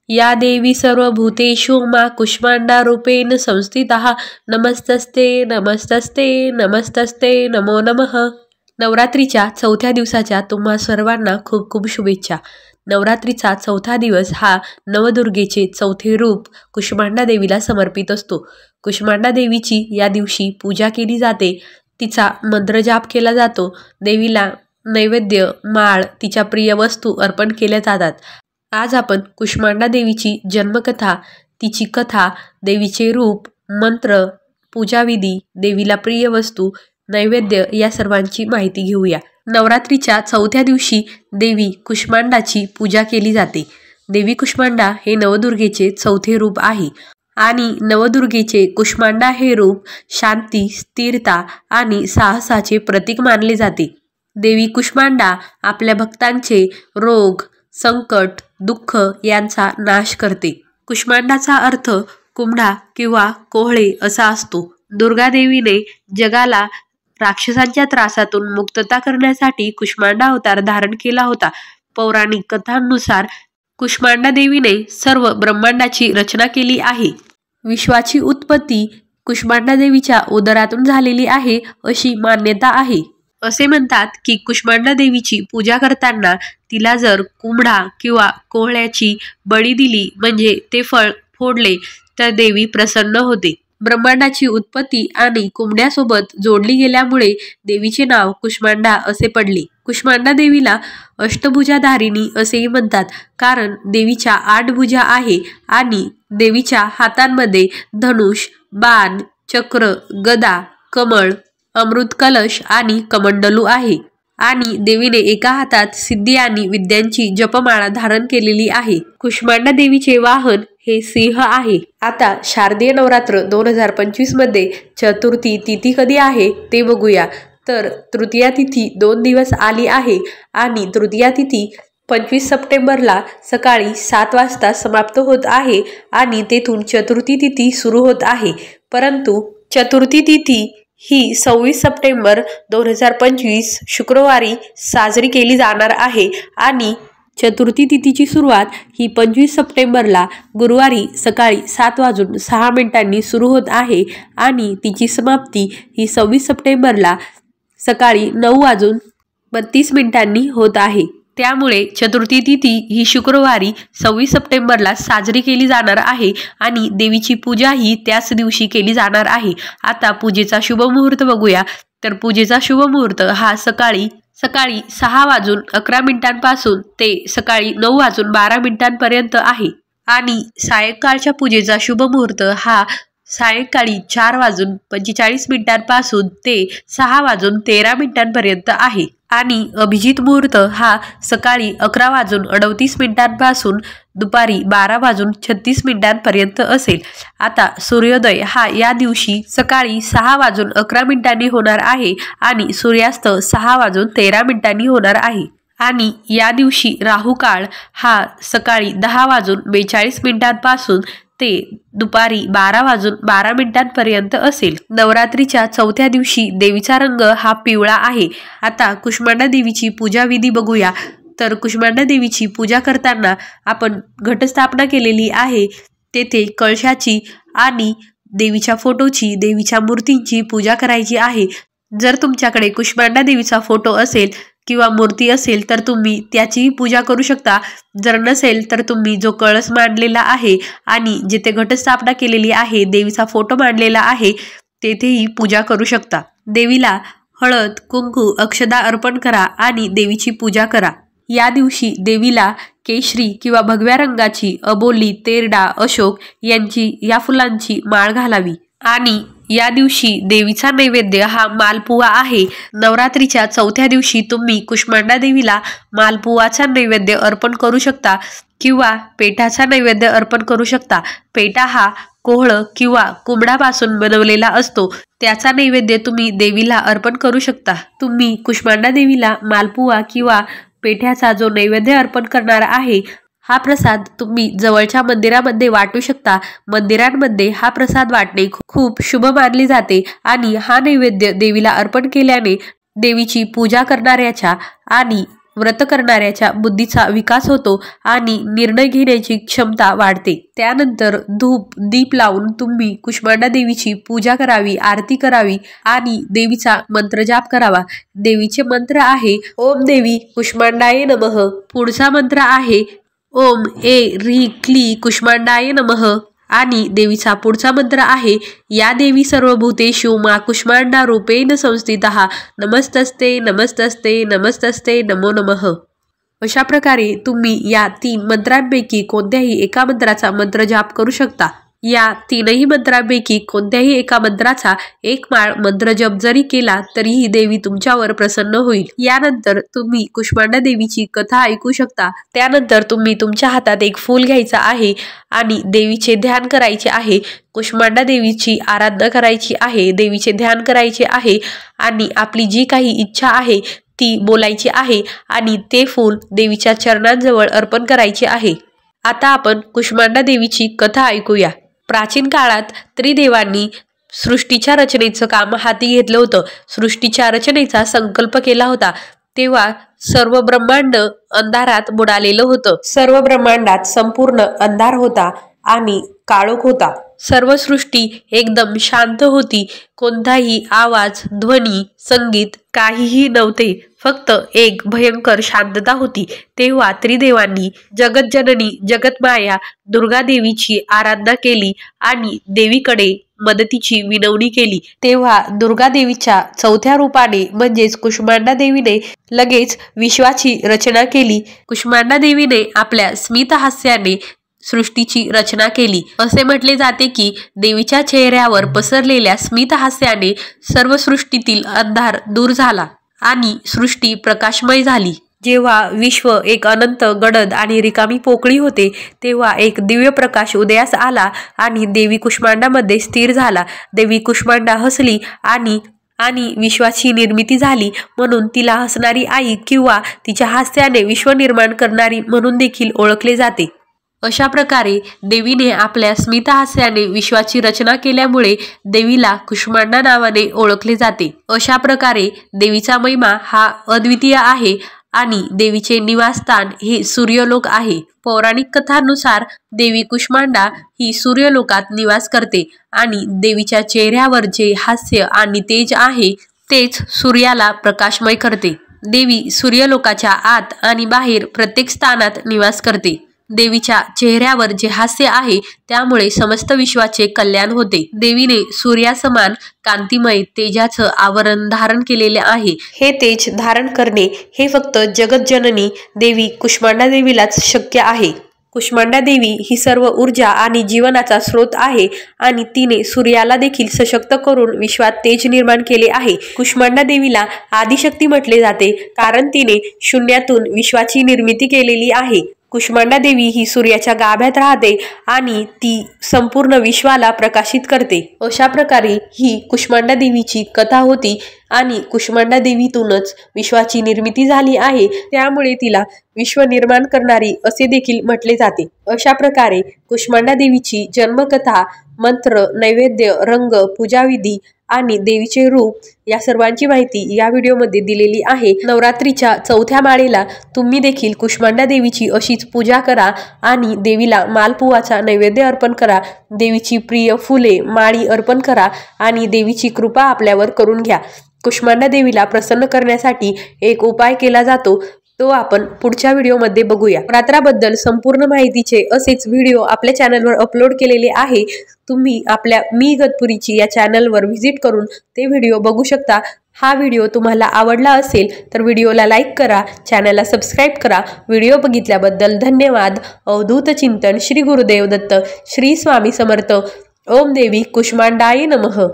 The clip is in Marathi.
या देवी सर्वभूतेषु मा कुष्मांडा रूपेण संस्थिता नमस्तस्ते नमस्तस्ते नमस्तस्ते नमो नमः। नवरात्रीच्या चौथ्या दिवसाच्या तुम्हा सर्वांना खूप खूप शुभेच्छा। नवरात्रीचा चौथा दिवस हा नवदुर्गेचे चौथे रूप कुष्मांडा देवीला समर्पित असतो। कुष्मांडा देवीची या दिवशी पूजा केली जाते, तिचा मंत्रजाप केला जातो, देवीला नैवेद्य, माळ, तिच्या प्रिय वस्तू अर्पण केल्या जातात। आज आपण कुष्मांडा देवीची जन्मकथा, तिची कथा, देवीचे रूप, मंत्र, पूजाविधी, देवीला प्रिय वस्तू, नैवेद्य या सर्वांची माहिती घेऊया। नवरात्रीच्या चौथ्या दिवशी देवी कुष्मांडाची पूजा केली जाते। देवी कुष्मांडा हे नवदुर्गेचे चौथे रूप आहे आणि नवदुर्गेचे कुष्मांडा हे रूप शांती, स्थिरता आणि साहसाचे प्रतीक मानले जाते। देवी कुष्मांडा आपल्या भक्तांचे रोग, संकट, दुःख यांचा नाश करते। कुष्मांडाचा अर्थ कुंभा किंवा कोहळे असा असतो। दुर्गा देवीने जगाला राक्षसांच्या त्रासातून मुक्तता करण्यासाठी कुष्मांडा अवतार धारण केला होता। पौराणिक कथांनुसार कुष्मांडा देवीने सर्व ब्रह्मांडाची रचना केली आहे। विश्वाची उत्पत्ती कुष्मांडा देवीच्या उदरातून झालेली आहे अशी मान्यता आहे। असे म्हणतात की कुष्मांडा देवीची पूजा करताना तिला जर कुंभा किंवा कोहळ्याची बळी दिली, म्हणजे ते फळ फोडले, तर देवी प्रसन्न होते। ब्रह्मांडाची उत्पत्ती आणि कुंभड्यासोबत जोडली गेल्यामुळे देवीचे नाव कुष्मांडा असे पडले। कुष्मांडा देवीला अष्टभुजाधारिणी असेही म्हणतात, कारण देवीच्या 8 भुजा आहे आणि देवीच्या हातांमध्ये धनुष, बाण, चक्र, गदा, कमळ, अमृत कलश आणि कमंडलू आहे आणि देवीने एका हातात सिद्धी आणि विद्यांची जपमाळा धारण केलेली आहे। कुष्मांडा देवीचे वाहन हे सिंह आहे। आता शारदीय नवरात्र 2025 मध्ये चतुर्थी तिथी कधी आहे ते बघूया। तर तृतीया तिथी 2 दिवस आली आहे आणि तृतीया तिथी 25 सप्टेंबरला सकाळी 7 वाजता समाप्त होत आहे आणि तेथून चतुर्थी तिथी सुरू होत आहे। परंतु चतुर्थी तिथी ही 26 सप्टेंबर 2025 शुक्रवारी साजरी केली जाणार आहे आणि चतुर्थी तिथीची सुरुवात ही 25 सप्टेंबरला गुरुवारी सकाळी 7:06 सुरू होत आहे आणि तिची समाप्ती ही 26 सप्टेंबरला सकाळी 9:32 होत आहे। त्यामुळे चतुर्थी तिथी ही शुक्रवारी 26 सप्टेंबरला साजरी केली जाणार आहे आणि देवीची पूजा ही त्याच दिवशी केली जाणार आहे। आता पूजेचा शुभ मुहूर्त बघूया। तर पूजेचा शुभ मुहूर्त हा सकाळी 6:11 पासून ते सकाळी 9:12 पर्यंत आहे आणि सायंकाळच्या पूजेचा शुभ मुहूर्त हा सायंकाळी 4:45 पासून ते 6:13 पर्यंत आहे आणि अभिजित मुहूर्त हा सकाळी 11:38 पासून दुपारी 12:36 पर्यंत असेल। आता सूर्योदय हा या दिवशी सकाळी 6:11 होणार आहे आणि सूर्यास्त 6:13 होणार आहे आणि या दिवशी राहू काळ हा सकाळी 10:42 पासून ते दुपारी 12:12 पर्यंत असेल। नवरात्रीच्या चौथ्या दिवशी देवीचा रंग हा पिवळा आहे। आता कुष्मांडा देवीची पूजा विधी बघूया। तर कुष्मांडा देवीची पूजा करताना आपण घटस्थापना केलेली आहे, तेथे कळशाची आणि देवीच्या फोटोची, देवीच्या मूर्तींची पूजा करायची आहे। जर तुमच्याकडे कुष्मांडा देवीचा फोटो असेल किंवा मूर्ती असेल तर तुम्ही त्याचीही पूजा करू शकता। जर नसेल तर तुम्ही जो कळस मांडलेला आहे आणि जिथे घटस्थापना केलेली आहे, देवीचा फोटो मांडलेला आहे, तेथेही पूजा करू शकता। देवीला हळद, कुंकू, अक्षदा अर्पण करा आणि देवीची पूजा करा। या दिवशी देवीला केशरी किंवा भगव्या रंगाची अबोली, तेरडा, अशोक या फुलांची माळ घालावी आणि या दिवशी देवीचा नैवेद्य हा मालपुवा आहे। नवरात्रीच्या चौथ्या दिवशी तुम्ही कुष्मांडा देवीला मालपुवाचा नैवेद्य अर्पण करू शकता किंवा पेठाचा नैवेद्य अर्पण करू शकता। पेठा हा कोहळ किंवा कुंभडापासून बनवलेला असतो, त्याचा नैवेद्य तुम्ही देवीला अर्पण करू शकता। तुम्ही कुष्मांडा देवीला मालपुवा किंवा पेठ्याचा जो नैवेद्य अर्पण करणार आहे, हा प्रसाद तुम्ही जवळच्या मंदिरामध्ये वाटू शकता। मंदिरांमध्ये हा प्रसाद वाटणे खूप शुभ मानले जाते आणि हा नैवेद्य देवीला अर्पण केल्याने देवीची पूजा करणाऱ्याच्या आणि व्रत करणाऱ्याच्या बुद्धीचा विकास होतो आणि निर्णय घेण्याची क्षमता वाढते। त्यानंतर धूप दीप लावून तुम्ही कुष्मांडा देवीची पूजा करावी, आरती करावी आणि देवीचा मंत्रजाप करावा। देवीचे मंत्र आहे ओम देवी कुष्मांडाय नमः। पुढचा मंत्र आहे ओम ए ह्री क्ली कुष्मांडाय नमः। आणि देवीचा पुढचा मंत्र आहे या देवी सर्वभूतेषु मा कुष्मांडा रूपेण संस्थितः नमस्तस्ते नमस्तस्ते नमस्तस्ते नमो नमः। अशा प्रकारे तुम्ही या 3 मंत्रांपैकी कोणत्याही एका मंत्राचा मंत्र जाप करू शकता। या 3ही मंत्रांपैकी कोणत्याही एका मंत्राचा 1 माळ मंत्र जप जरी केला तरीही देवी तुमच्यावर प्रसन्न होईल। यानंतर तुम्ही कुष्मांडा देवीची कथा ऐकू शकता। त्यानंतर तुम्ही तुमच्या हातात एक फूल घ्यायचा आहे आणि देवीचे ध्यान करायचे आहे। कुष्मांडा देवीची आराधना करायची आहे, देवीचे ध्यान करायचे आहे आणि आपली जी काही इच्छा आहे ती बोलायची आहे आणि ते फूल देवीच्या चरणांजवळ अर्पण करायचे आहे। आता आपण कुष्मांडा देवीची कथा ऐकूया। प्राचीन काळात त्रिदेवांनी सृष्टीच्या रचनेचं काम हाती घेतलं होतं। सृष्टीच्या रचनेचा संकल्प केला होता तेव्हा सर्व ब्रह्मांड अंधारात बुडालेलं होतं। सर्व ब्रह्मांडात संपूर्ण अंधार होता आणि काळोख होता। सर्व सृष्टी एकदम शांत होती। कोणताही आवाज, ध्वनी, संगीत काहीही नव्हते। फक्त एक भयंकर शांतता होती। तेव्हा त्रिदेवांनी जगतजननी जगतमाया दुर्गा देवीची आराधना केली आणि देवीकडे मदतीची विनवणी केली। तेव्हा दुर्गा देवीच्या 4थ्या रूपाने म्हणजेच कुष्मांडा देवीने लगेच विश्वाची रचना केली। कुष्मांडा देवीने आपल्या स्मित हास्याने सृष्टीची रचना केली। असे म्हटले जाते की देवीच्या चेहऱ्यावर पसरलेल्या स्मित हास्याने सर्व सृष्टीतील अंधार दूर झाला आणि सृष्टी प्रकाशमय झाली। जेव्हा विश्व एक अनंत गडद आणि रिकामी पोकळी होते तेव्हा एक दिव्य प्रकाश उदयास आला आणि देवी कुष्मांडामध्ये स्थिर झाला। देवी कुष्मांडा हसली आणि विश्वाची निर्मिती झाली, म्हणून तिला हसणारी आई किंवा तिच्या हास्याने विश्व निर्माण करणारी म्हणून देखील ओळखले जाते। अशा प्रकारे देवीने आपल्या स्मित हास्याने विश्वाची रचना केल्यामुळे देवीला कुष्मांडा नावाने ओळखले जाते। अशा प्रकारे देवीचा महिमा हा अद्वितीय आहे आणि देवीचे निवासस्थान हे सूर्यलोक आहे। पौराणिक कथांनुसार देवी कुष्मांडा ही सूर्यलोकात निवास करते आणि देवीच्या चेहऱ्यावर जे हास्य आणि तेज आहे तेच सूर्याला प्रकाशमय करते। देवी सूर्यलोकाच्या आत आणि बाहेर प्रत्येक स्थानात निवास करते। देवीच्या चेहऱ्यावर जे हास्य आहे त्यामुळे समस्त विश्वाचे कल्याण होते। देवीने सूर्यासमान कांतिमय तेजाचं आवरण धारण केलेले आहे। हे तेज धारण करणे हे फक्त जगतजननी देवी कुष्मांडा देवीलाच शक्य आहे। कुष्मांडा देवी ही सर्व ऊर्जा आणि जीवनाचा स्रोत आहे आणि तिने सूर्याला देखील सशक्त करून विश्वात तेज निर्माण केले आहे। कुष्मांडा देवीला आदिशक्ती म्हटले जाते कारण तिने शून्यातून विश्वाची निर्मिती केलेली आहे। कुष्मांडा देवी ही सूर्याच्या गाभ्यात राहते आणि ती संपूर्ण विश्वाला प्रकाशित करते। अशा प्रकारे ही कुष्मांडा देवीची कथा होती आणि कुष्मांडा देवीतूनच विश्वाची निर्मिती झाली आहे, त्यामुळे तिला विश्व निर्माण करणारी असे देखील म्हटले जाते। अशा प्रकारे कुष्मांडा देवीची जन्मकथा, मंत्र, नैवेद्य, रंग, पूजाविधी आणि देवीचे रूप या सर्वांची माहिती या व्हिडिओमध्ये दिलेली आहे। नवरात्रीच्या 4थ्या माळेला तुम्ही देखील कुष्मांडा देवीची अशीच पूजा करा आणि देवीला मालपुवाचा नैवेद्य अर्पण करा। देवीची प्रिय फुले, माळी अर्पण करा आणि देवीची कृपा आपल्यावर करून घ्या। कुष्मांडा देवीला प्रसन्न करण्यासाठी एक उपाय केला जातो, तो आपण पुढच्या व्हिडिओमध्ये बघूया। नवरात्राबद्दल संपूर्ण माहितीचे असेच व्हिडिओ आपल्या चॅनलवर अपलोड केलेले आहे। तुम्ही आपल्या मी इगतपुरीची या चॅनलवर व्हिजिट करून ते व्हिडिओ बघू शकता। हा व्हिडिओ तुम्हाला आवडला असेल तर व्हिडिओला लाईक करा, चॅनलला सबस्क्राईब करा। व्हिडिओ बघितल्याबद्दल धन्यवाद। अवधूत चिंतन श्री गुरुदेव दत्त, श्री स्वामी समर्थ। ओम देवी कुष्मांडाय नमः।